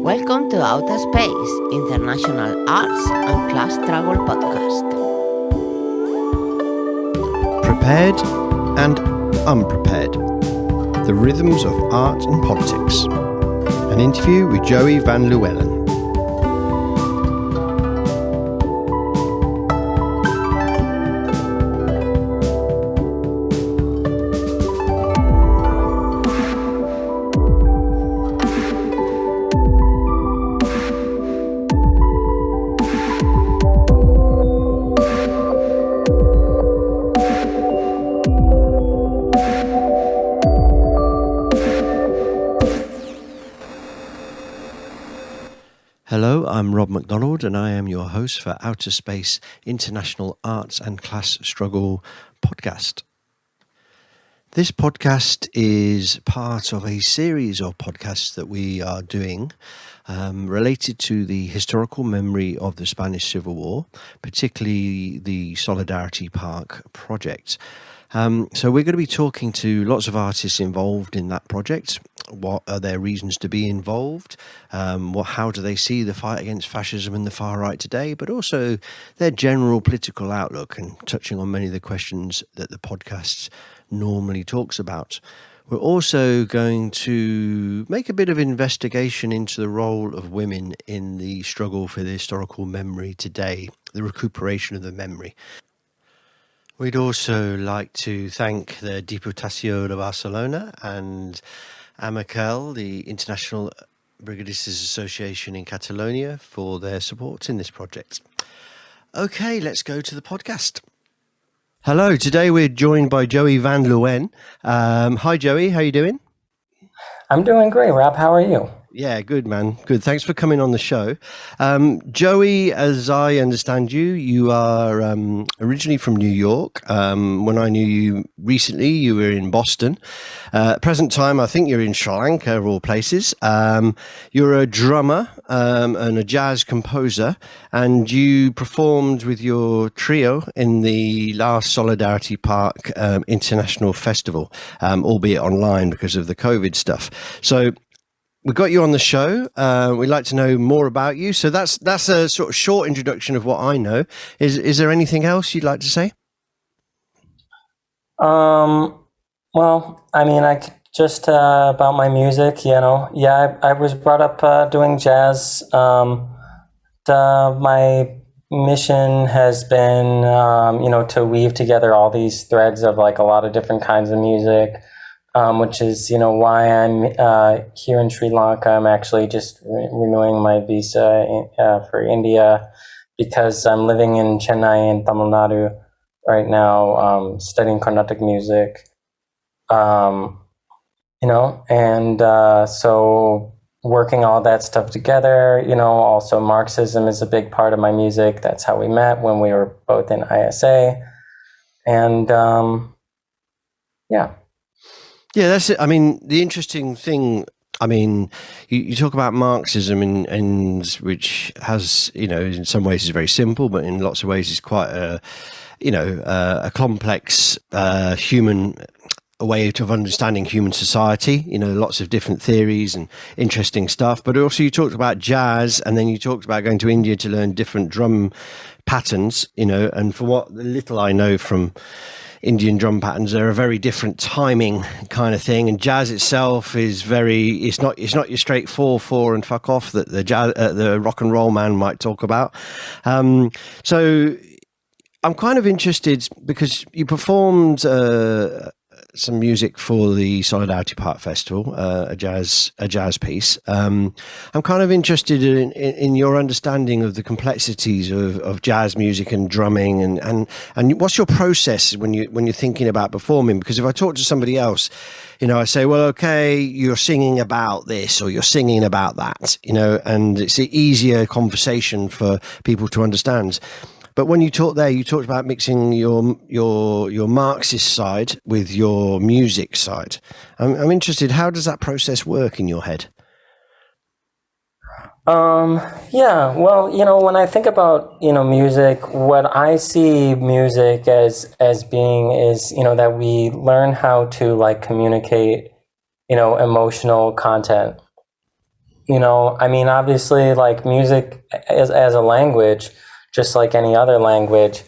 Welcome to Outa Space, International Arts and Class Struggle Podcast. Prepared and unprepared. The rhythms of art and politics. An interview with Joey van Leeuwen. Hello, I'm Rob MacDonald and I am your host for Outa Space International Arts and Class Struggle podcast. This podcast is part of a series of podcasts that we are doing related to the historical memory of the Spanish Civil War, particularly the Solidarity Park project. So we're going to be talking to lots of artists involved in that project. What are their reasons to be involved? How do they see the fight against fascism and the far right today? But also their general political outlook, and touching on many of the questions that the podcast normally talks about. We're also going to make a bit of investigation into the role of women in the struggle for the historical memory today, the recuperation of the memory. We'd also like to thank the Diputació de Barcelona and Amicel, the International Brigadistas Association in Catalonia, for their support in this project. Okay, let's go to the podcast. Hello, today we're joined by Joey van Leeuwen. Hi Joey, how are you doing? I'm doing great, Rob. How are you? Yeah, good, man. Good. Thanks for coming on the show. Joey, as I understand you, you are originally from New York. When I knew you recently, you were in Boston. Present time, I think you're in Sri Lanka, of all places. You're a drummer and a jazz composer, and you performed with your trio in the last Solidarity Park International Festival, albeit online because of the COVID stuff. So we got you on the show. We'd like to know more about you. So that's a sort of short introduction of what I know. Is there anything else you'd like to say? Well, I mean, just about my music, I was brought up doing jazz. My mission has been, to weave together all these threads of like a lot of different kinds of music. Which is, why I'm here in Sri Lanka. I'm actually just renewing my visa for India because I'm living in Chennai in Tamil Nadu right now, studying Carnatic music. So working all that stuff together, also Marxism is a big part of my music. That's how we met when we were both in ISA. And Yeah, that's it. I mean, the interesting thing, you talk about Marxism and which has, in some ways is very simple, but in lots of ways is quite a complex human way of understanding human society, lots of different theories and interesting stuff. But also you talked about jazz, and then you talked about going to India to learn different drum patterns, and for what little I know from Indian drum patterns, they're a very different timing kind of thing, and jazz itself is it's not your straight 4/4 and fuck off that the rock and roll man might talk about. So I'm kind of interested because you performed some music for the Solidarity Park Festival, a jazz piece. I'm kind of interested in your understanding of the complexities of jazz music and drumming, and what's your process when you're thinking about performing? Because if I talk to somebody else, I say, well, okay, you're singing about this or you're singing about that, and it's an easier conversation for people to understand. But when you talked about mixing your Marxist side with your music side. I'm interested, how does that process work in your head? When I think about, music, what I see music as being is, that we learn how to like communicate, emotional content. I mean, obviously, like music as a language, just like any other language,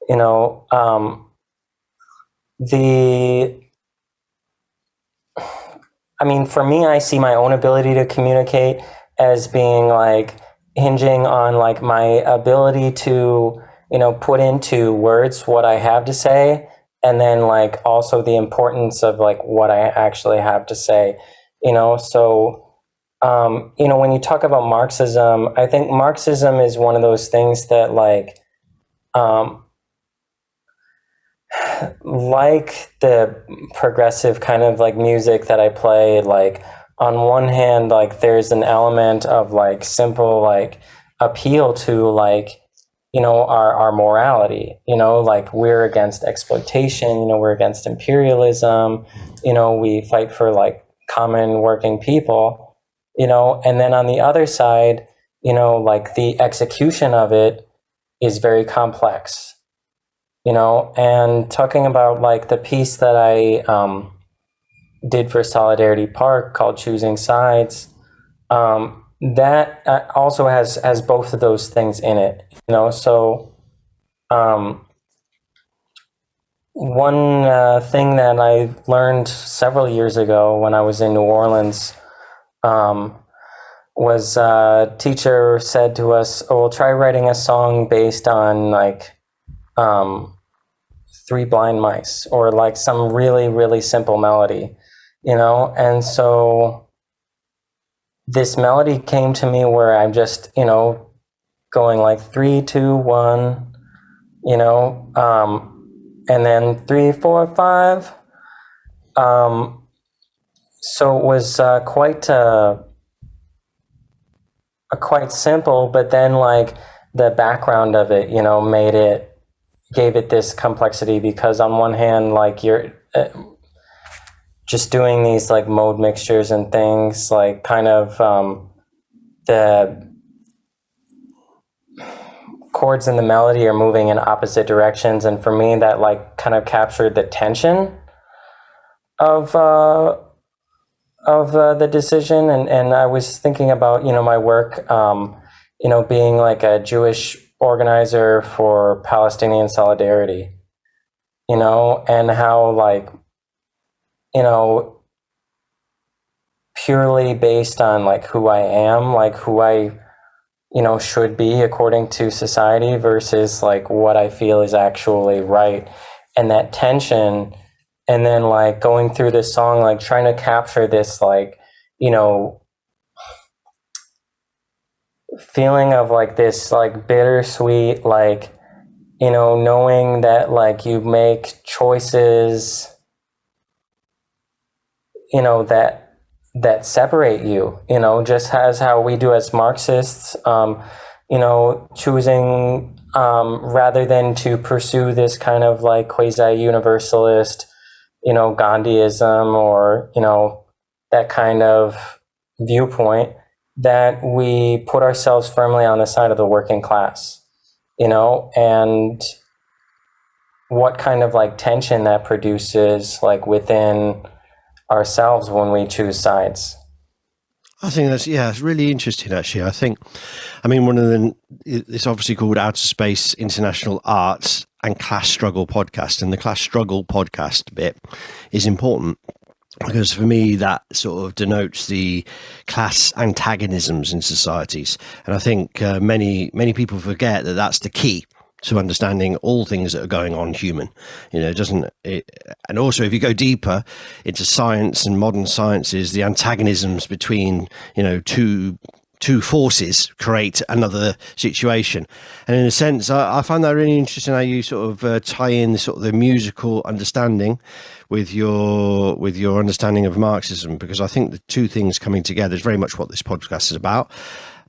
for me, I see my own ability to communicate as being like hinging on like my ability to, put into words what I have to say, and then like also the importance of like what I actually have to say, so. When you talk about Marxism, I think Marxism is one of those things that like the progressive kind of like music that I play, like on one hand, like there's an element of like simple like appeal to like, our morality, like we're against exploitation, we're against imperialism, we fight for like common working people. And then on the other side, like the execution of it is very complex, and talking about like the piece that I did for Solidarity Park called Choosing Sides, that also has both of those things in it, so one thing that I learned several years ago when I was in New Orleans, was a teacher said to us, well, try writing a song based on like Three Blind Mice or like some really, really simple melody, and so this melody came to me where I'm just, going like 3, 2, 1, and then 3, 4, 5. So it was quite simple, but then like the background of it, gave it this complexity, because on one hand, like you're just doing these like mode mixtures and things, like kind of the chords in the melody are moving in opposite directions, and for me that like kind of captured the tension of the decision, and I was thinking about my work, being like a Jewish organizer for Palestinian solidarity, and how like purely based on like who I am, like who I should be according to society versus like what I feel is actually right, and that tension. And then like going through this song, like trying to capture this like, feeling of like this like bittersweet, like, knowing that like you make choices, that separate you, just as how we do as Marxists, choosing rather than to pursue this kind of like quasi-universalist, Gandhiism or, that kind of viewpoint, that we put ourselves firmly on the side of the working class, and what kind of like tension that produces like within ourselves when we choose sides. I think it's really interesting actually. One of it's obviously called Outer Space International Arts and Class Struggle Podcast, and the Class Struggle podcast bit is important because for me that sort of denotes the class antagonisms in societies, and I think many people forget that that's the key to understanding all things that are going on human. And also if you go deeper into science and modern sciences, the antagonisms between two forces create another situation. And in a sense, I find that really interesting how you sort of tie in the sort of the musical understanding with your understanding of Marxism, because I think the two things coming together is very much what this podcast is about,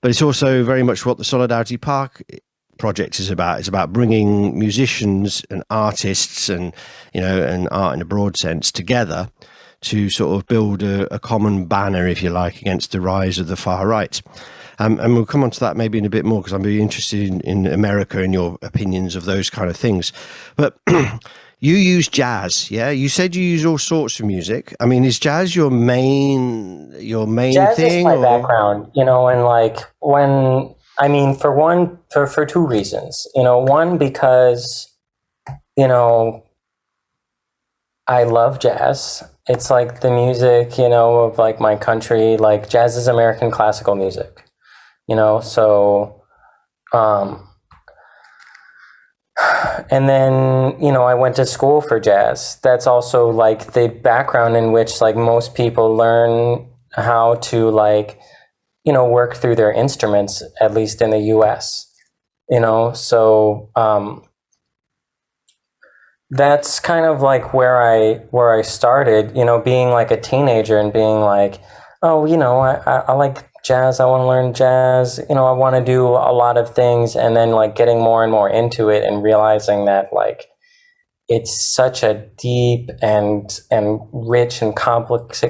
but it's also very much what the Solidarity Park project is about. It's about bringing musicians and artists and and art in a broad sense together to sort of build a common banner, if you like, against the rise of the far right. And we'll come on to that maybe in a bit more, because I'm really interested in America and your opinions of those kind of things. But You use jazz, yeah? You said you use all sorts of music. I mean, is jazz your main Jazz thing? is my background, and like for two reasons. One, because, I love jazz. It's like the music, of like my country. Like jazz is American classical music, so, and then, I went to school for jazz. That's also like the background in which like most people learn how to like, work through their instruments, at least in the US, so, that's kind of like where I started, being like a teenager and being like, oh, I like jazz. I want to learn jazz. I want to do a lot of things, and then like getting more and more into it and realizing that like it's such a deep and rich and complex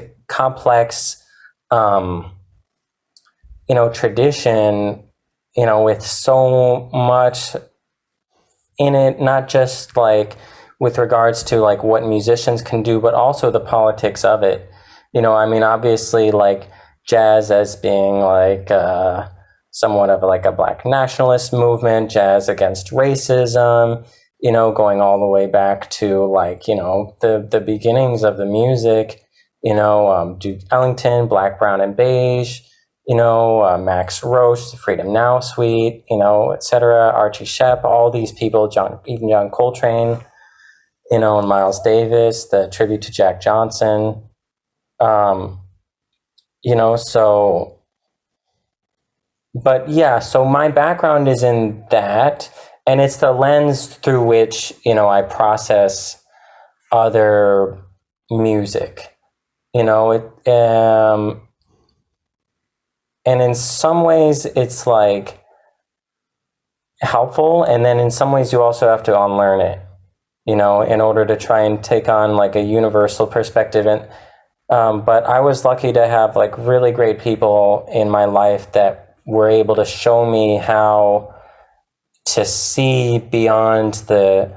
tradition, with so much in it, not just like with regards to like what musicians can do, but also the politics of it. Obviously like jazz as being like somewhat of like a Black nationalist movement, jazz against racism, going all the way back to like, the beginnings of the music, Duke Ellington, Black, Brown, and Beige, Max Roach, the Freedom Now Suite, etc., Archie Shepp, all these people, even John Coltrane, and Miles Davis, the tribute to Jack Johnson, so, but yeah, so my background is in that, and it's the lens through which, I process other music, and in some ways it's like helpful, and then in some ways you also have to unlearn it, in order to try and take on like a universal perspective. And but I was lucky to have like really great people in my life that were able to show me how to see beyond the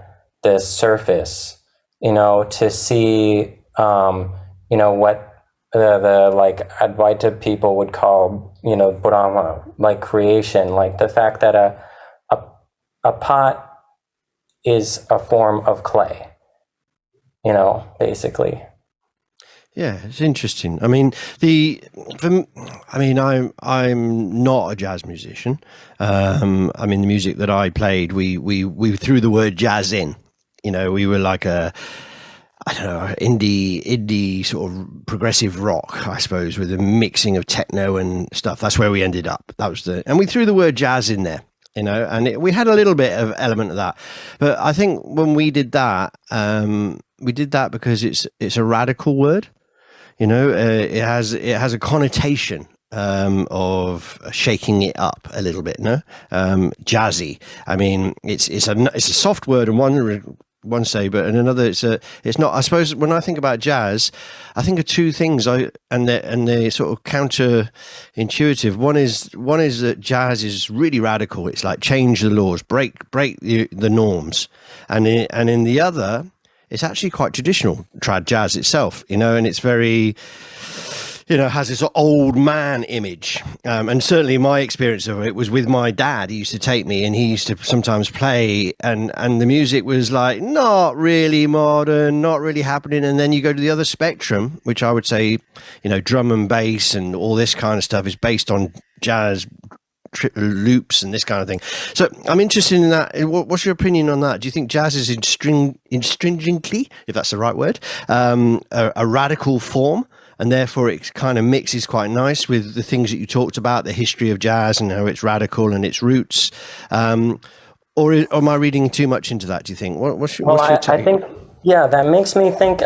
surface, to see what the like Advaita people would call, Brahma, like creation, like the fact that a pot is a form of clay, basically. Yeah, it's interesting. I mean, I'm not a jazz musician. I mean, the music that I played, we threw the word jazz in. We were like I don't know, indie sort of progressive rock, I suppose, with a mixing of techno and stuff. That's where we ended up. And we threw the word jazz in there, and we had a little bit of element of that. But I think when we did that because it's a radical word. It has a connotation of shaking it up a little bit. No, jazzy. I mean, it's a soft word, and one say, but in another, it's not. I suppose when I think about jazz, I think of two things. And they're sort of counterintuitive. One is that jazz is really radical. It's like change the laws, break the norms, and in the other, it's actually quite traditional trad jazz itself, and it's very, has this old man image. And certainly my experience of it was with my dad. He used to take me and he used to sometimes play, and the music was like not really modern, not really happening. And then you go to the other spectrum, which I would say, drum and bass and all this kind of stuff is based on jazz loops and this kind of thing. So I'm interested in that. What's your opinion on that? Do you think jazz is stringently, if that's the right word, a radical form, and therefore it kind of mixes quite nice with the things that you talked about, the history of jazz and how it's radical and its roots, or am I reading too much into that, do you think? What's your take? I think, yeah, that makes me think,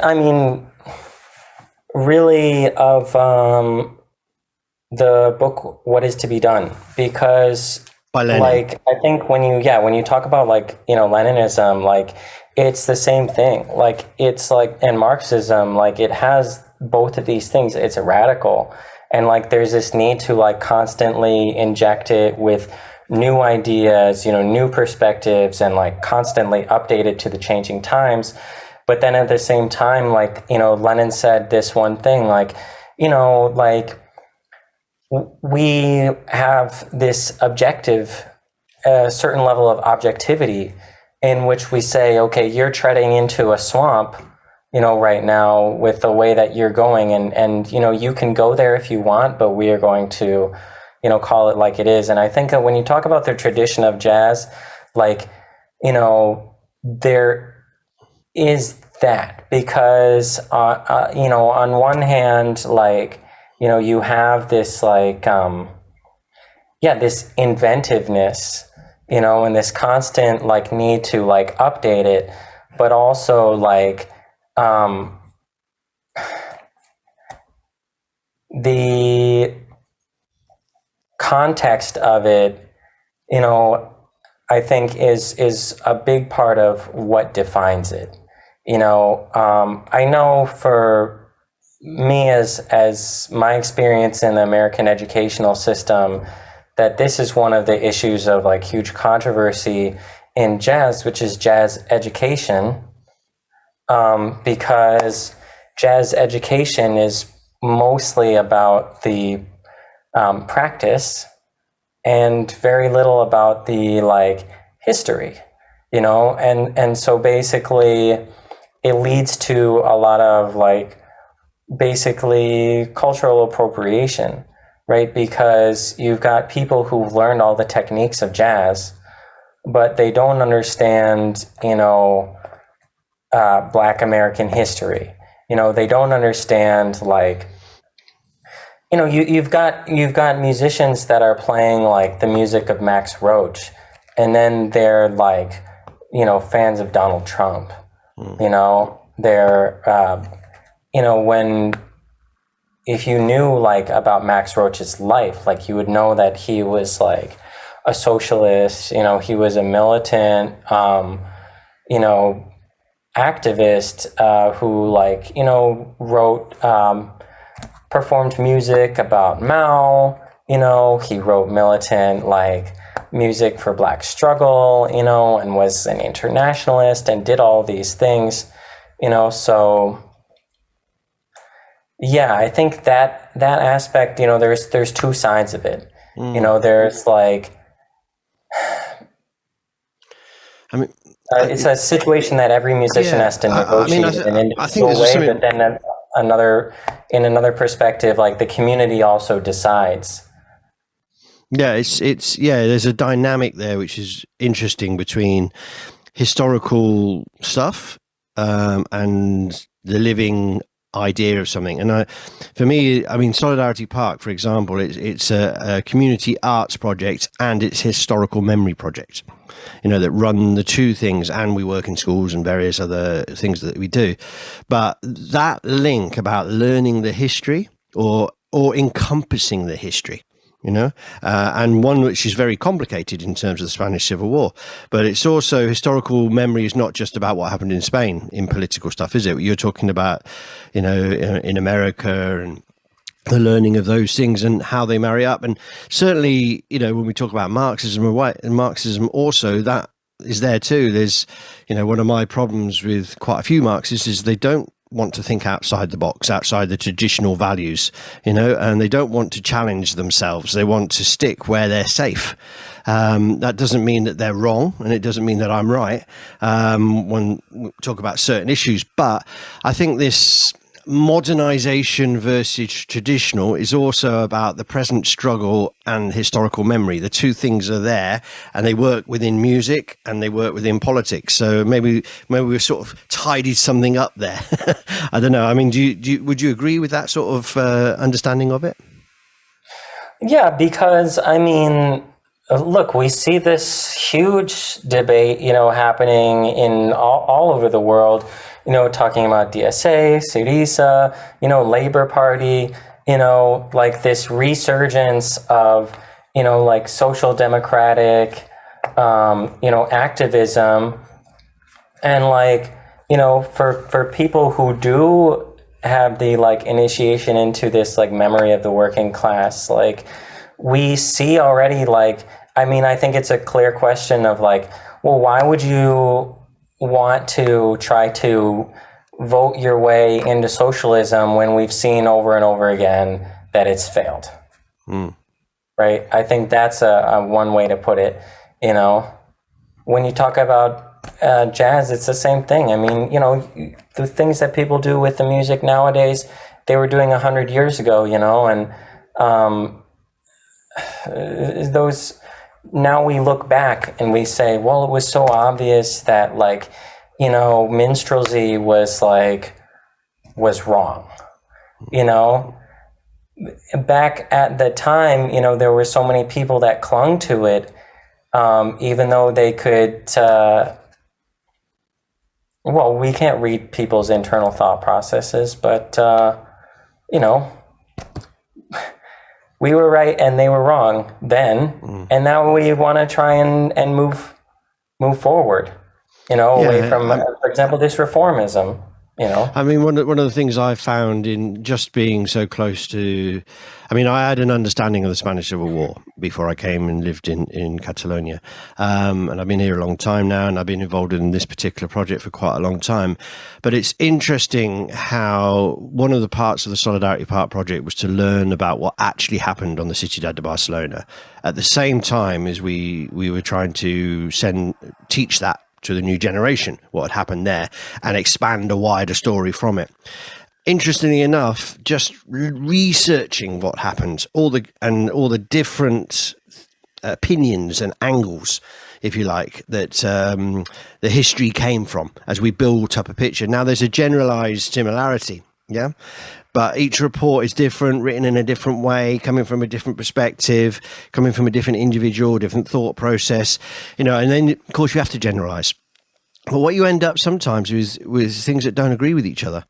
really of the book What Is to Be Done, because By Lenin. Like I think when you talk about like Leninism, like it's the same thing, like it's like, and Marxism, like it has both of these things. It's a radical, and like there's this need to like constantly inject it with new ideas, new perspectives, and like constantly updated to the changing times. But then at the same time, like, Lenin said this one thing, like, like we have this objective, a certain level of objectivity in which we say, okay, you're treading into a swamp, right now with the way that you're going, and you can go there if you want, but we are going to, call it like it is. And I think that when you talk about the tradition of jazz, like, there is that, because, on one hand, like, you have this like, this inventiveness, and this constant like need to like update it, but also like, the context of it, I think is a big part of what defines it. I know for me, as my experience in the American educational system, that this is one of the issues of like huge controversy in jazz, which is jazz education, because jazz education is mostly about the practice and very little about the like history, and so basically it leads to a lot of like basically cultural appropriation, right? Because you've got people who've learned all the techniques of jazz, but they don't understand, Black American history. They don't understand like, you've got musicians that are playing like the music of Max Roach, and then they're like, fans of Donald Trump. They're, when, if you knew like about Max Roach's life, like you would know that he was like a socialist, he was a militant, activist, who like, wrote, performed music about Mao, he wrote militant like music for Black struggle, and was an internationalist and did all these things, so yeah, I think that aspect, there's two sides of it. There's like, I mean, it's a situation that every musician has to negotiate in an individual way, but then in another perspective, like the community also decides. Yeah, it's there's a dynamic there which is interesting between historical stuff and the living idea of something. And for me, I mean, Solidarity Park, for example, it's a community arts project and it's historical memory project, that run the two things, and we work in schools and various other things that we do. But that link about learning the history or encompassing the history, and one which is very complicated in terms of the Spanish Civil War. But it's also, historical memory is not just about what happened in Spain in political stuff, is it? You're talking about, in America and the learning of those things and how they marry up. And certainly, when we talk about Marxism and Marxism also, that is there too. There's, one of my problems with quite a few Marxists is they don't want to think outside the box, outside the traditional values, and they don't want to challenge themselves. They want to stick where they're safe. That doesn't mean that they're wrong, and it doesn't mean that I'm right when we talk about certain issues. But I think this modernization versus traditional is also about the present struggle and historical memory. The two things are there, and they work within music and they work within politics. So maybe we've sort of tidied something up there. I don't know. I mean, would you agree with that sort of understanding of it? Yeah, because I mean, look, we see this huge debate, happening in all over the world. Talking about DSA, Syriza, Labor Party, like this resurgence of, like social democratic, activism. And like, for people who do have the like initiation into this like memory of the working class, like we see already like I mean, I think it's a clear question of like, well, why would you want to try to vote your way into socialism when we've seen over and over again that it's failed? Right? I think that's a one way to put it. You know, when you talk about jazz, it's the same thing. I mean, you know, the things that people do with the music nowadays, they were doing 100 years ago, you know, and those, now we look back and we say, well, it was so obvious that, like, you know, minstrelsy was wrong, you know. Back at the time, you know, there were so many people that clung to it, even though they could, well, we can't read people's internal thought processes, but, you know, we were right and they were wrong then, and now we want to try and move forward, you know, away from, for example, this reformism. You know, I mean, one of the things I found in just being so close to, I mean, I had an understanding of the Spanish Civil War before I came and lived in Catalonia. And I've been here a long time now, and I've been involved in this particular project for quite a long time. But it's interesting how one of the parts of the Solidarity Part project was to learn about what actually happened on the Ciudad de Barcelona at the same time as we were trying to teach that to the new generation, what had happened there, and expand a wider story from it. Interestingly enough, just researching what happened, all the different opinions and angles, if you like, that the history came from as we built up a picture. Now, there's a generalized similarity, yeah? But each report is different, written in a different way, coming from a different perspective, coming from a different individual, different thought process, you know, and then, of course, you have to generalize. But what you end up sometimes with things that don't agree with each other.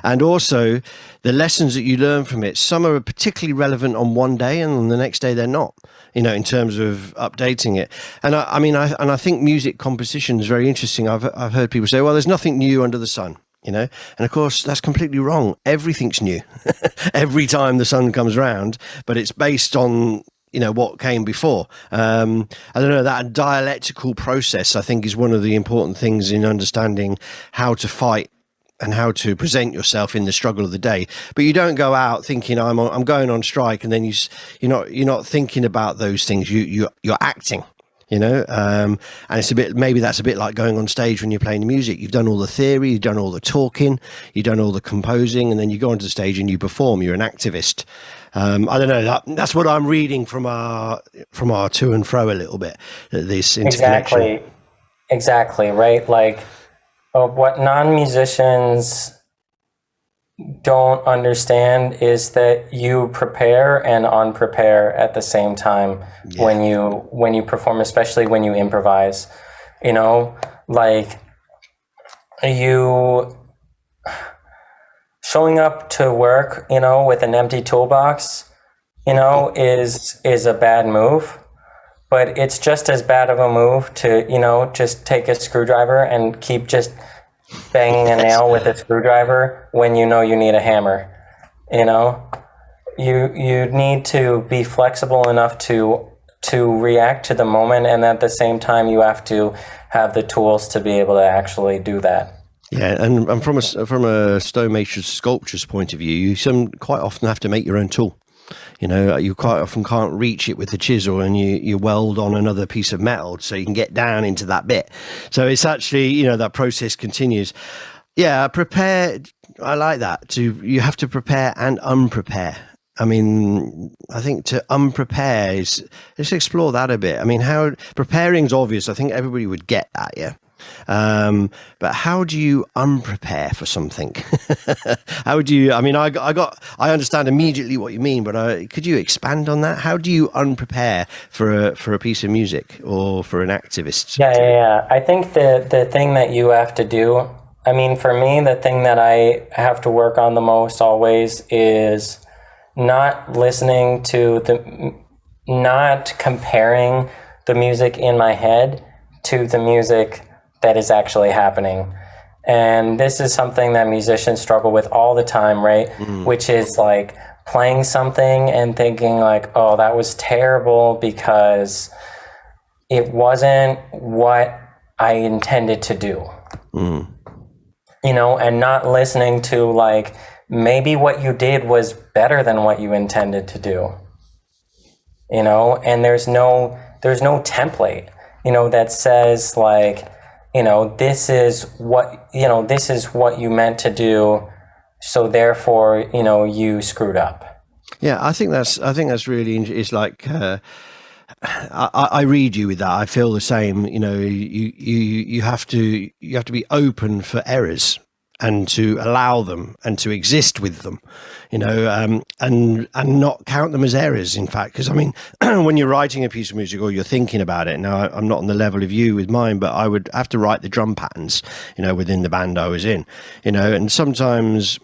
And also the lessons that you learn from it, some are particularly relevant on one day and on the next day they're not, you know, in terms of updating it. And I think music composition is very interesting. I've heard people say, well, there's nothing new under the sun. You know, and of course, that's completely wrong. Everything's new every time the sun comes around, but it's based on, you know, what came before. I don't know, that dialectical process, I think, is one of the important things in understanding how to fight and how to present yourself in the struggle of the day. But you don't go out thinking I'm going on strike, and then you're not thinking about those things. You're acting. You know, and it's maybe that's a bit like going on stage when you're playing the music. You've done all the theory, you've done all the talking, you've done all the composing, and then you go onto the stage and you perform. You're an activist. I don't know. That's what I'm reading from our to and fro a little bit. This interconnection. Exactly. Right. Like what non-musicians don't understand is that you prepare and unprepare at the same time. Yeah. when you perform, especially when you improvise, you know, like you showing up to work, you know, with an empty toolbox, you know, is a bad move, but it's just as bad of a move to, you know, just take a screwdriver and keep just banging a nail with a screwdriver when you know you need a hammer. You know, you need to be flexible enough to react to the moment, and at the same time you have to have the tools to be able to actually do that. Yeah, and from a stonemason sculpture's point of view, you quite often have to make your own tool. You know, you quite often can't reach it with the chisel, and you weld on another piece of metal so you can get down into that bit. So it's actually, you know, that process continues. Yeah, prepare. I like that. You have to prepare and unprepare. I mean, I think to unprepare is, let's explore that a bit. I mean, how preparing is obvious. I think everybody would get that, yeah. But how do you unprepare for something? How would you? I mean, I understand immediately what you mean, but could you expand on that? How do you unprepare for a piece of music or for an activist? Yeah. I think the thing that you have to do, I mean, for me, the thing that I have to work on the most always is not comparing the music in my head to the music that is actually happening. And this is something that musicians struggle with all the time, right? Which is like playing something and thinking like, oh, that was terrible because it wasn't what I intended to do. You know, and not listening to like, maybe what you did was better than what you intended to do. You know, and there's no template, you know, that says like, you know, this is what you meant to do, so therefore, you know, you screwed up. Yeah, I think that's really, it's like, I read you with that. I feel the same. You know, you have to be open for errors and to allow them and to exist with them, you know, and not count them as errors. In fact, because I mean, when you're writing a piece of music or you're thinking about it, now I'm not on the level of you with mine, but I would have to write the drum patterns, you know, within the band I was in, you know, and sometimes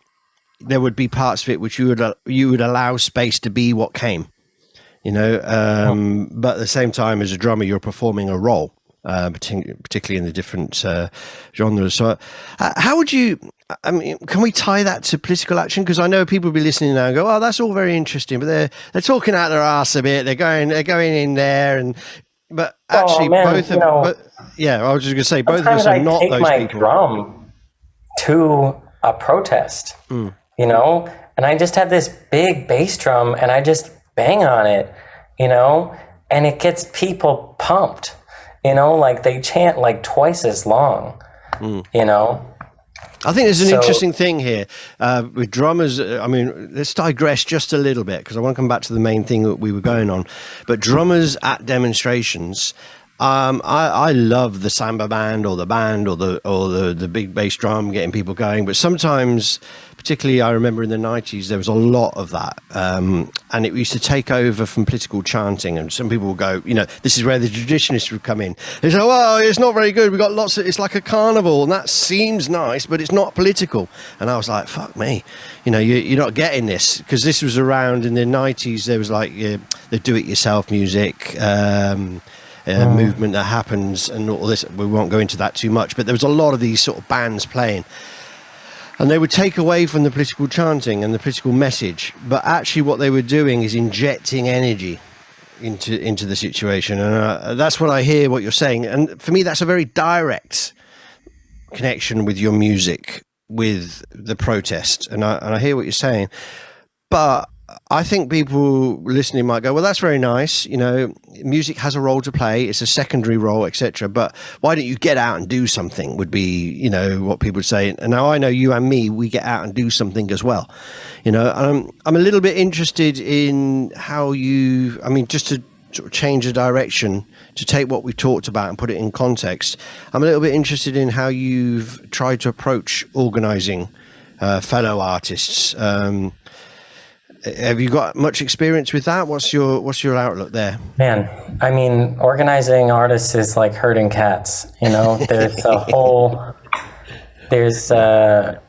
there would be parts of it which you would allow space to be what came. You know, but at the same time, as a drummer, you're performing a role, particularly in the different genres. So, how would you? I mean, can we tie that to political action? Because I know people will be listening now and go, "Oh, that's all very interesting," but they're talking out their arse a bit. They're going in there, but actually, both of them. But yeah, I was just going to say, both of us are not those people. I take my drum to a protest, you know, and I just have this big bass drum, and I just bang on it, you know, and it gets people pumped, you know, like they chant like twice as long, you know. I think there's an interesting thing here with drummers. I mean, let's digress just a little bit because I want to come back to the main thing that we were going on. But drummers at demonstrations, I love the samba band or the big bass drum getting people going. But sometimes, particularly I remember in the 90s, there was a lot of that. And it used to take over from political chanting. And some people would go, you know, this is where the traditionalists would come in. They say, well, it's not very good. We've got lots of, it's like a carnival. And that seems nice, but it's not political. And I was like, fuck me. You know, you're not getting this. Because this was around in the 90s. There was like the do-it-yourself music, movement that happens and all this. We won't go into that too much, but there was a lot of these sort of bands playing, and they would take away from the political chanting and the political message, but actually what they were doing is injecting energy into the situation. And that's what I hear what you're saying, and for me that's a very direct connection with your music, with the protest, and I hear what you're saying. But I think people listening might go, well, that's very nice. You know, music has a role to play. It's a secondary role, etc. But why don't you get out and do something would be, you know, what people would say. And now I know you and me, we get out and do something as well. You know, I'm a little bit interested in how you, I mean, just to sort of change the direction, to take what we've talked about and put it in context. I'm a little bit interested in how you've tried to approach organizing fellow artists. Have you got much experience with that? What's your outlook there? Man, I mean, organizing artists is like herding cats. You know, there's I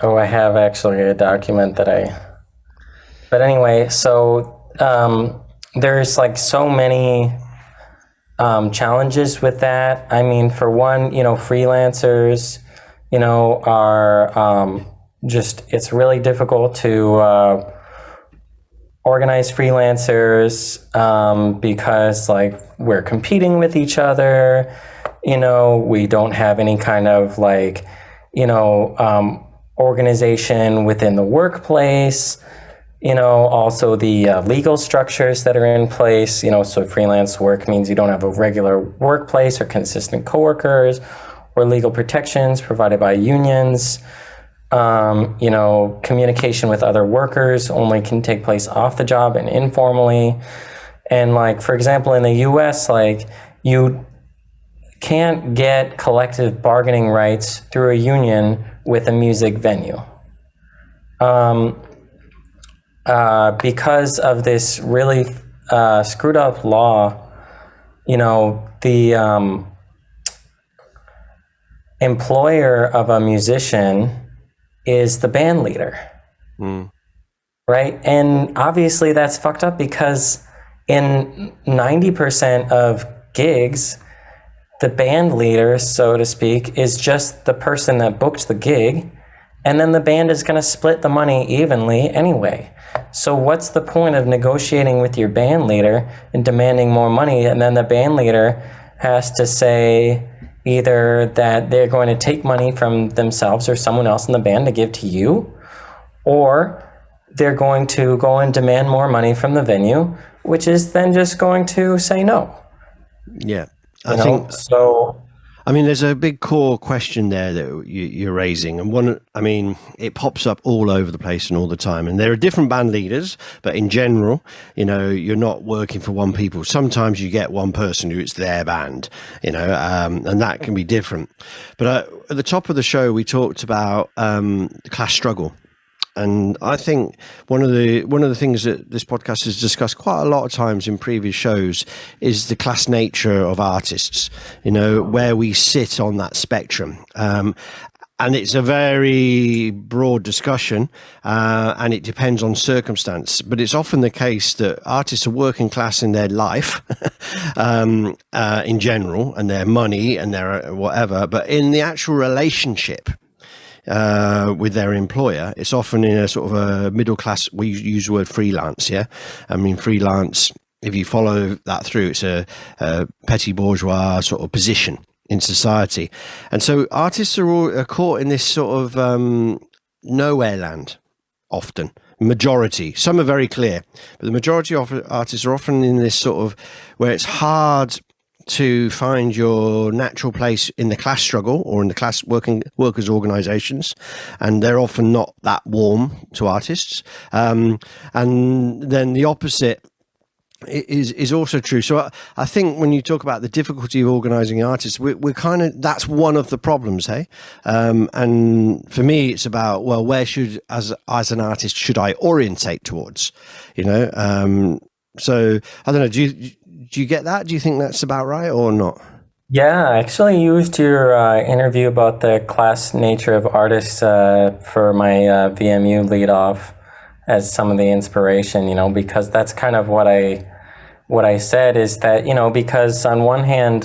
have actually a document that but anyway, so there's like so many challenges with that. I mean, for one, you know, freelancers, you know, are it's really difficult to organize freelancers because like we're competing with each other, you know, we don't have any kind of like, you know, organization within the workplace, you know, also the legal structures that are in place, you know, so freelance work means you don't have a regular workplace or consistent coworkers or legal protections provided by unions. You know, communication with other workers only can take place off the job and informally. And like, for example, in the US, like you can't get collective bargaining rights through a union with a music venue. Because of this really screwed up law, you know, the employer of a musician is the band leader, right? And obviously that's fucked up because in 90% of gigs, the band leader, so to speak, is just the person that booked the gig, and then the band is going to split the money evenly anyway. So what's the point of negotiating with your band leader and demanding more money, and then the band leader has to say either that they're going to take money from themselves or someone else in the band to give to you, or they're going to go and demand more money from the venue, which is then just going to say no. Yeah, I think so. I mean, there's a big core question there that you're raising, and it pops up all over the place and all the time. And there are different band leaders, but in general, you're not working for one people. Sometimes you get one person who it's their band, and that can be different. But at the top of the show, we talked about the class struggle. And I think one of the things that this podcast has discussed quite a lot of times in previous shows is the class nature of artists, where we sit on that spectrum. And it's a very broad discussion, and it depends on circumstance. But it's often the case that artists are working class in their life, in general, and their money and their whatever. But in the actual relationship with their employer, it's often in a sort of a middle class. We use the word freelance. Yeah, I mean freelance. If you follow that through, it's a petty bourgeois sort of position in society, and so artists are caught in this sort of nowhere land. Often, majority. Some are very clear, but the majority of artists are often in this sort of where it's hard to find your natural place in the class struggle or in the class workers organizations, and they're often not that warm to artists, and then the opposite is also true. So I think when you talk about the difficulty of organizing artists, we're kind of, that's one of the problems, hey? And for me, it's about, well, where should, as an artist, should I orientate towards, so I don't know, do you get that? Do you think that's about right or not? Yeah, I actually used your interview about the class nature of artists for my VMU lead off as some of the inspiration, because that's kind of what I said is that, because on one hand,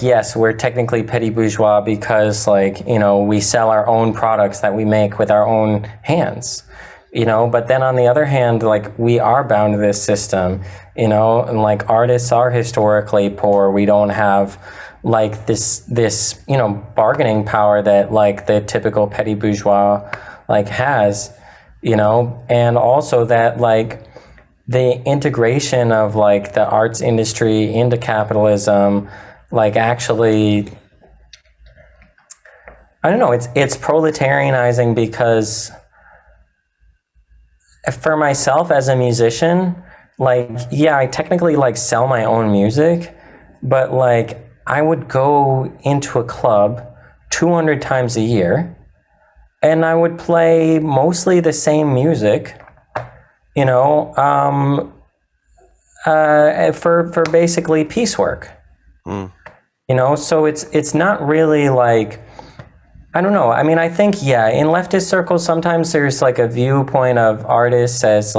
yes, we're technically petty bourgeois because we sell our own products that we make with our own hands. But then on the other hand, we are bound to this system, and artists are historically poor. We don't have this bargaining power that the typical petty bourgeois has, and also that the integration of the arts industry into capitalism, actually, I don't know, it's proletarianizing because for myself as a musician, I technically sell my own music, but I would go into a club 200 times a year and I would play mostly the same music, for basically piecework. So it's not really I don't know. I mean, I think, in leftist circles, sometimes there's a viewpoint of artists as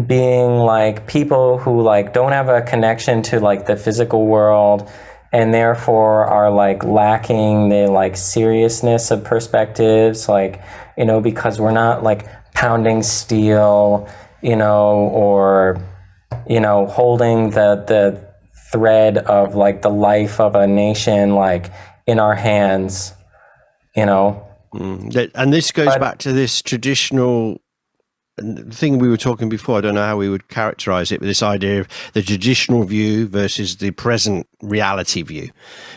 being people who don't have a connection to the physical world and therefore are lacking the seriousness of perspectives, because we're not pounding steel, or, holding the thread of the life of a nation in our hands. And this goes back to this traditional thing we were talking before. I don't know how we would characterize it, but this idea of the traditional view versus the present reality view,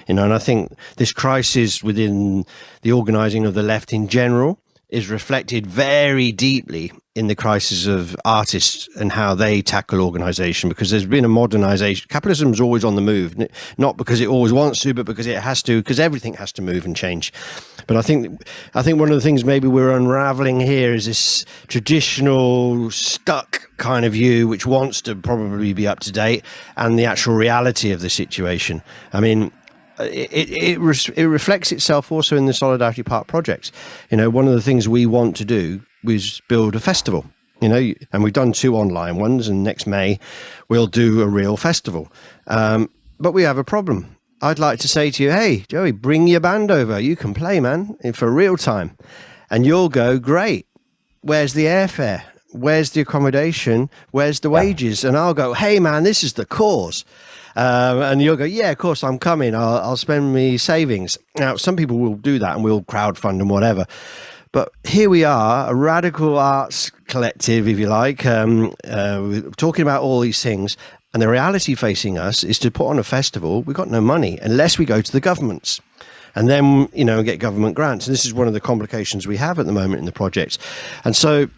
and I think this crisis within the organizing of the left in general is reflected very deeply in the crisis of artists and how they tackle organization, because there's been a modernization. Capitalism is always on the move, not because it always wants to, but because it has to, because everything has to move and change. But I think one of the things maybe we're unraveling here is this traditional stuck kind of view, which wants to probably be up to date, and the actual reality of the situation. I mean, it reflects itself also in the Solidarity Park project. One of the things we want to do is build a festival, and we've done 2 online ones, and next May we'll do a real festival. But we have a problem. I'd like to say to you, hey, Joey, bring your band over. You can play, man, for real time. And you'll go, great. Where's the airfare? Where's the accommodation? Where's the wages? And I'll go, hey, man, this is the cause. And you'll go, yeah, of course, I'm coming. I'll spend me savings. Now, some people will do that and we'll crowdfund and whatever. But here we are, a radical arts collective, if you like, talking about all these things. And the reality facing us is to put on a festival. We've got no money unless we go to the governments and then, get government grants. And this is one of the complications we have at the moment in the project. And so,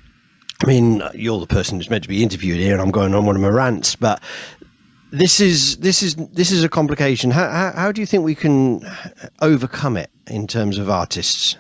I mean, you're the person who's meant to be interviewed here and I'm going on one of my rants, but this is a complication. How do you think we can overcome it in terms of artists?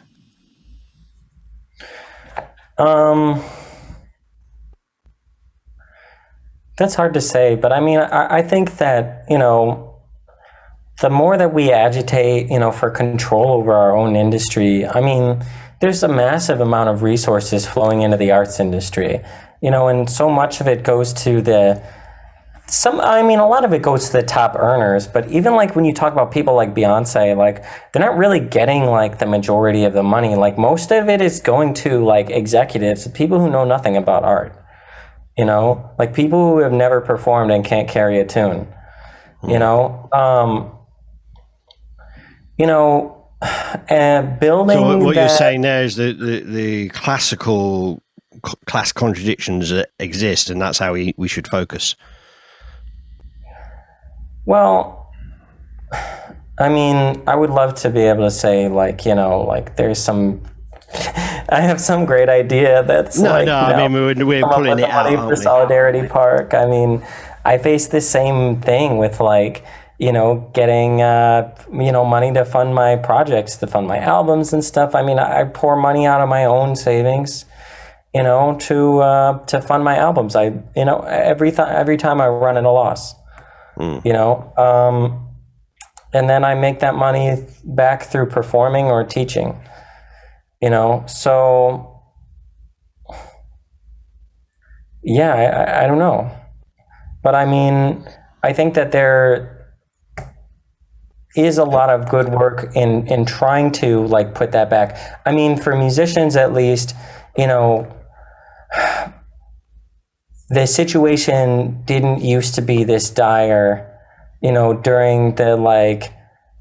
That's hard to say, but I mean, I think that, the more that we agitate, for control over our own industry, I mean, there's a massive amount of resources flowing into the arts industry, and so much of it goes to a lot of it goes to the top earners, but even like when you talk about people like Beyonce, like they're not really getting like the majority of the money. Like most of it is going to like executives, people who know nothing about art. Like people who have never performed and can't carry a tune, and building. So what you're saying there is the classical class contradictions that exist, and that's how we should focus. Well, I mean, I would love to be able to say like, like there's some, I have some great idea that's I mean, we're pulling it out, for Solidarity Park. I mean, I face the same thing with like, getting, money to fund my projects, to fund my albums and stuff. I mean, I pour money out of my own savings, to fund my albums. Every time I run at a loss, and then I make that money back through performing or teaching. So yeah, I don't know, but I mean, I think that there is a lot of good work in trying to like put that back. I mean, for musicians at least, the situation didn't used to be this dire, during the like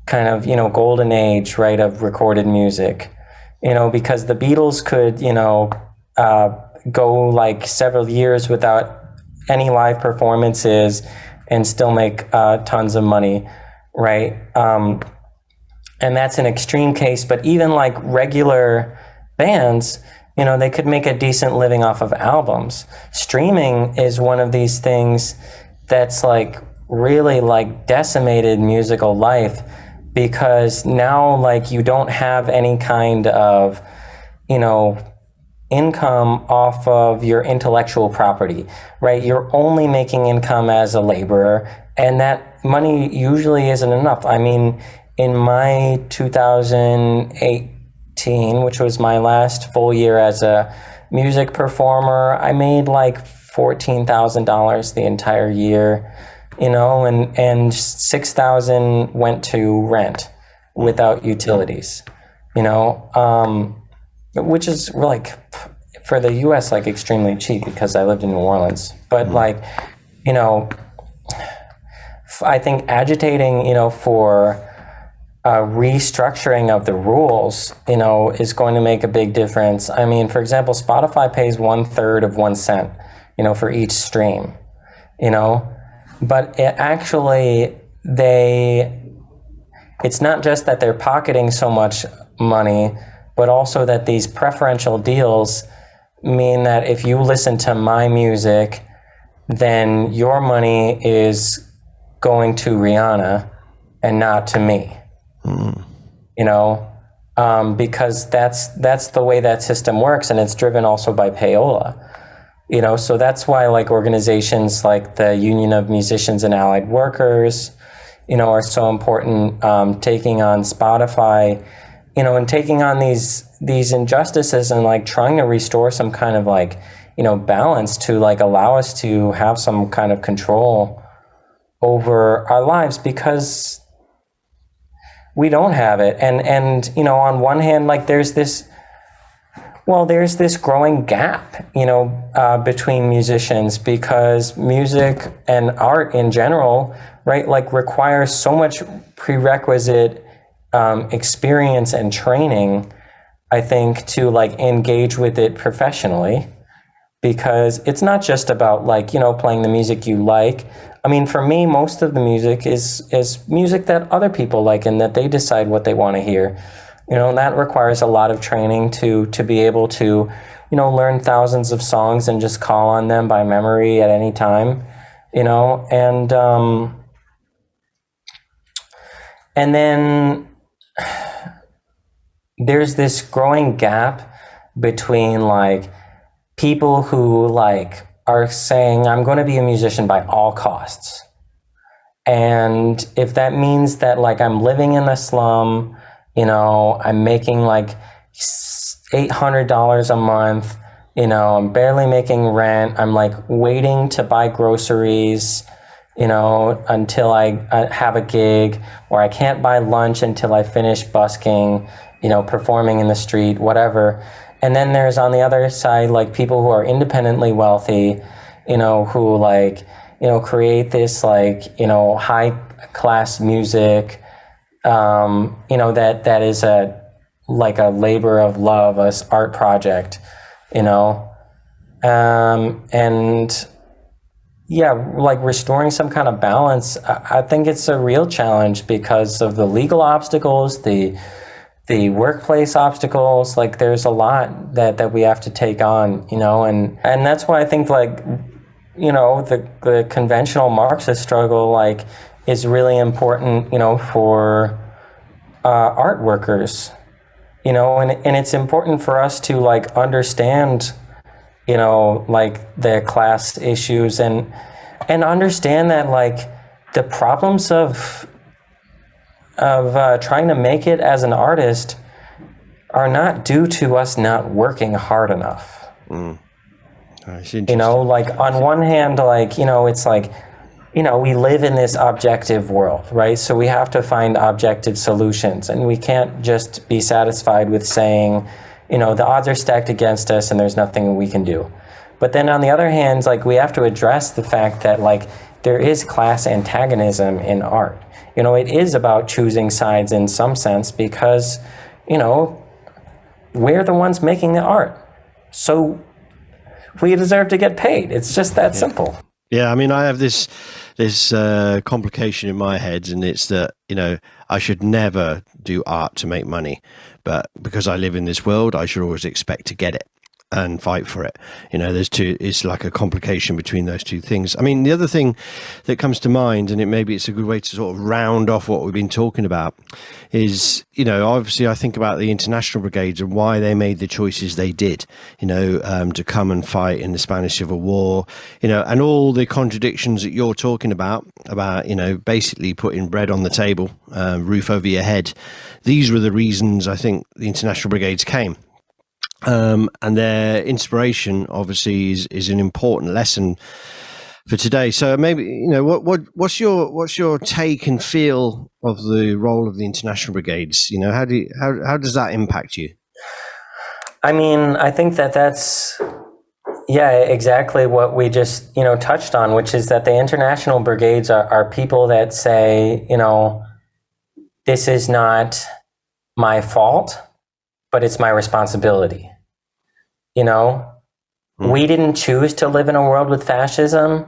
kind of, golden age, right, of recorded music. Because the Beatles could, go like several years without any live performances and still make tons of money, right? And that's an extreme case, but even like regular bands, they could make a decent living off of albums. Streaming is one of these things that's like really like decimated musical life, because now like you don't have any kind of, income off of your intellectual property, right? You're only making income as a laborer, and that money usually isn't enough. I mean, in my 2018, which was my last full year as a music performer, I made like $14,000 the entire year, and $6,000 went to rent without utilities, which is like for the US like extremely cheap because I lived in New Orleans. But like, I think agitating, for a restructuring of the rules, is going to make a big difference. I mean, for example, Spotify pays 1/3 of 1 cent, for each stream, but it's not just that they're pocketing so much money, but also that these preferential deals mean that if you listen to my music, then your money is going to Rihanna and not to me. Because that's the way that system works, and it's driven also by payola. So that's why like organizations like the Union of Musicians and Allied Workers, are so important, taking on Spotify, and taking on these injustices and like trying to restore some kind of like, balance to like allow us to have some kind of control over our lives, because we don't have it. And you know, on one hand, like there's this growing gap, you know, between musicians, because music and art in general, right, like requires so much prerequisite experience and training, I think, to like engage with it professionally, because it's not just about like, you know, playing the music you like. I mean, for me, most of the music is music that other people like and that they decide what they want to hear. You know, and that requires a lot of training to be able to, you know, learn thousands of songs and just call on them by memory at any time, you know, and then there's this growing gap between like people who like are saying, I'm going to be a musician by all costs. And if that means that like I'm living in the slum, you know, I'm making like $800 a month, you know, I'm barely making rent, I'm like waiting to buy groceries, you know, until I have a gig, or I can't buy lunch until I finish busking, you know, performing in the street, whatever. And then there's on the other side, like people who are independently wealthy, you know, who like, you know, create this like, you know, high class music, you know, that is like a labor of love, a art project, you know, and yeah, like restoring some kind of balance. I think it's a real challenge because of the legal obstacles, the workplace obstacles. Like there's a lot that we have to take on, you know, and that's why I think like, you know, the conventional Marxist struggle like is really important, you know, for art workers, you know, and it's important for us to like understand, you know, like the class issues and understand that like the problems of trying to make it as an artist are not due to us not working hard enough. You know, like on one hand, like, you know, it's like, you know, we live in this objective world, right? So we have to find objective solutions, and we can't just be satisfied with saying, you know, the odds are stacked against us and there's nothing we can do. But then on the other hand, like we have to address the fact that like there is class antagonism in art. You know, it is about choosing sides in some sense because, you know, we're the ones making the art. So we deserve to get paid. It's just that simple. Yeah, I mean, I have this complication in my head, and it's that, you know, I should never do art to make money, but because I live in this world, I should always expect to get it and fight for it. You know, it's like a complication between those two things. I mean, the other thing that comes to mind, and it's a good way to sort of round off what we've been talking about, is, you know, obviously I think about the international brigades and why they made the choices they did, you know, to come and fight in the Spanish Civil War, you know, and all the contradictions that you're talking about, you know, basically putting bread on the table, roof over your head. These were the reasons I think the international brigades came. And their inspiration obviously is an important lesson for today. So maybe, you know, what's your take and feel of the role of the international brigades? You know, how does that impact you? I mean, I think that's exactly what we just, you know, touched on, which is that the international brigades are people that say, you know, this is not my fault, but it's my responsibility. You know, we didn't choose to live in a world with fascism,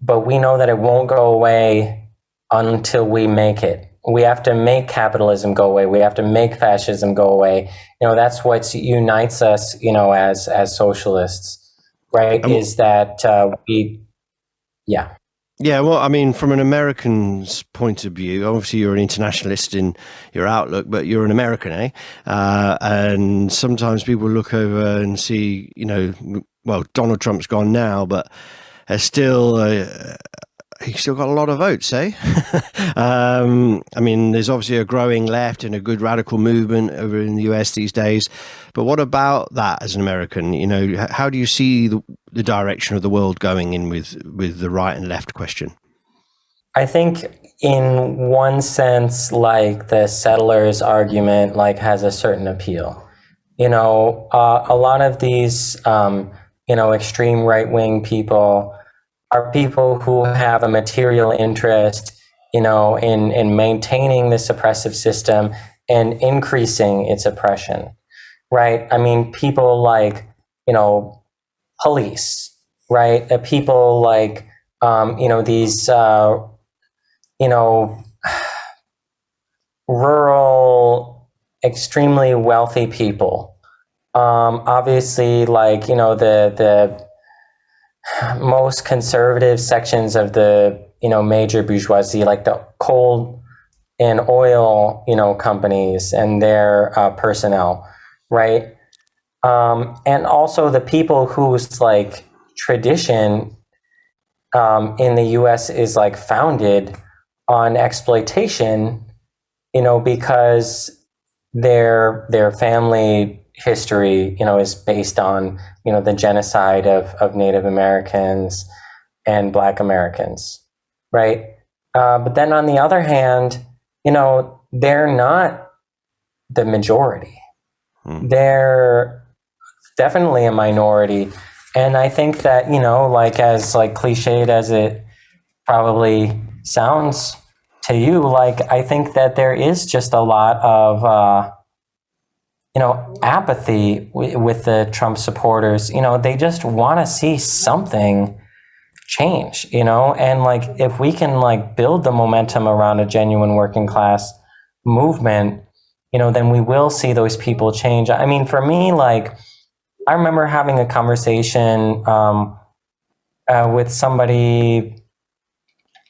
but we know that it won't go away until we make it. We have to make capitalism go away. We have to make fascism go away. You know, that's what unites us, you know, as socialists, right? Is that Yeah, well, I mean, from an American's point of view, obviously you're an internationalist in your outlook, but you're an American, eh? And sometimes people look over and see, you know, well, Donald Trump's gone now, but he's still got a lot of votes, eh? I mean, there's obviously a growing left and a good radical movement over in the US these days. But what about that as an American? You know, how do you see the direction of the world going in with the right and left question? I think in one sense, like the settlers argument, like has a certain appeal. A lot of these, extreme right-wing people are people who have a material interest, in maintaining this oppressive system and increasing its oppression, right? I mean, people like, police, right? People like, these, rural, extremely wealthy people. Obviously, like, the most conservative sections of the, major bourgeoisie, like the coal and oil, companies and their personnel, right? And also the people whose like tradition in the U.S. is like founded on exploitation, because their family history, is based on, the genocide of Native Americans and Black Americans, right? But then on the other hand, they're not the majority. They're definitely a minority. And I think that, like as like cliched as it probably sounds to you, like I think that there is just a lot of apathy with the Trump supporters. They just want to see something change, and like if we can like build the momentum around a genuine working class movement, then we will see those people change. I mean, for me, like I remember having a conversation with somebody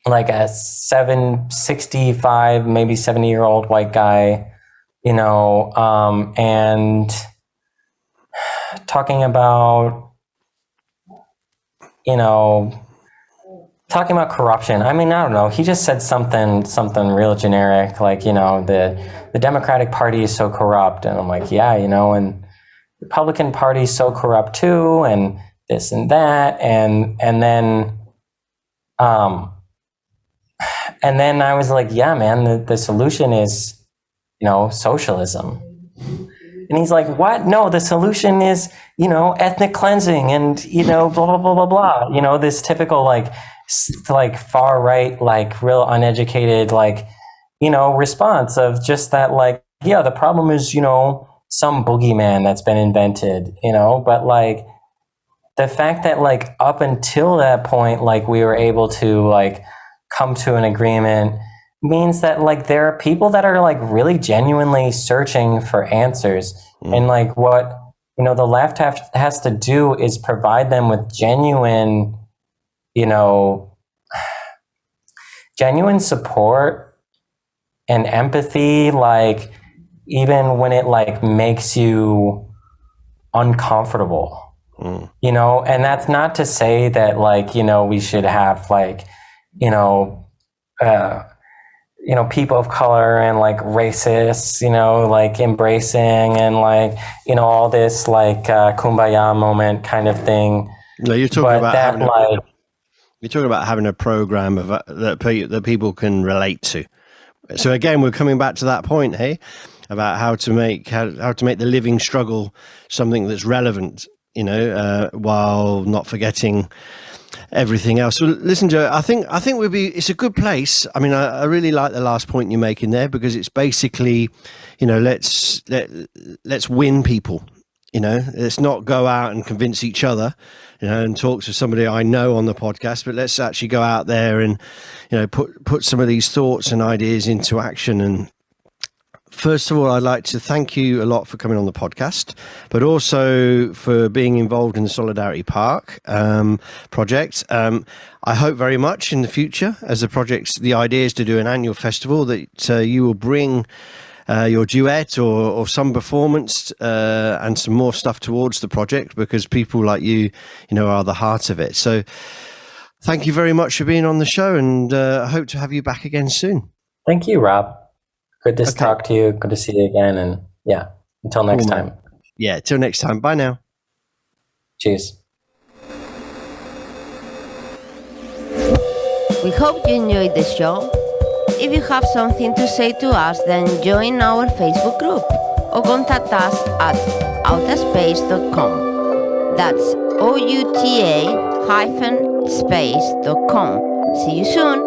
like a 65, maybe 70-year-old white guy, and talking about, corruption. I mean, I don't know. He just said something real generic, like, the Democratic Party is so corrupt. And I'm like, yeah, and Republican Party is so corrupt too, and this and that. And then I was like, yeah, man, the solution is, socialism. And he's like, what? No, the solution is, ethnic cleansing and, blah, blah, blah, blah, blah. This typical, like far right, like real uneducated, like, response of just that, like, yeah, the problem is, some boogeyman that's been invented, but like the fact that like up until that point, like we were able to like come to an agreement means that like there are people that are like really genuinely searching for answers. And like what, the left has to do is provide them with genuine support and empathy, like even when it like makes you uncomfortable, and that's not to say that like, we should have like, people of color and like racists, like embracing and like, all this like kumbaya moment kind of thing. No, you're talking about you're talking about having a program of that people can relate to. So again, we're coming back to that point, hey, about how to make the living struggle something that's relevant, while not forgetting everything else. So listen, Joe, I think it's a good place. I mean, I really like the last point you're making there, because it's basically, let's win people. Let's not go out and convince each other, and talk to somebody I know on the podcast, but let's actually go out there and, put some of these thoughts and ideas into action. And first of all, I'd like to thank you a lot for coming on the podcast, but also for being involved in the Solidarity Park project. I hope very much in the future, as the idea is to do an annual festival, that you will bring your duet or some performance and some more stuff towards the project, because people like you, are the heart of it. So thank you very much for being on the show, and I hope to have you back again soon. Thank you, Rob. Good to talk to you. Good to see you again. And yeah, until next time. Yeah, till next time. Bye now. Cheers. We hope you enjoyed the show. If you have something to say to us, then join our Facebook group or contact us at outaspace.com. That's outa-space.com. See you soon!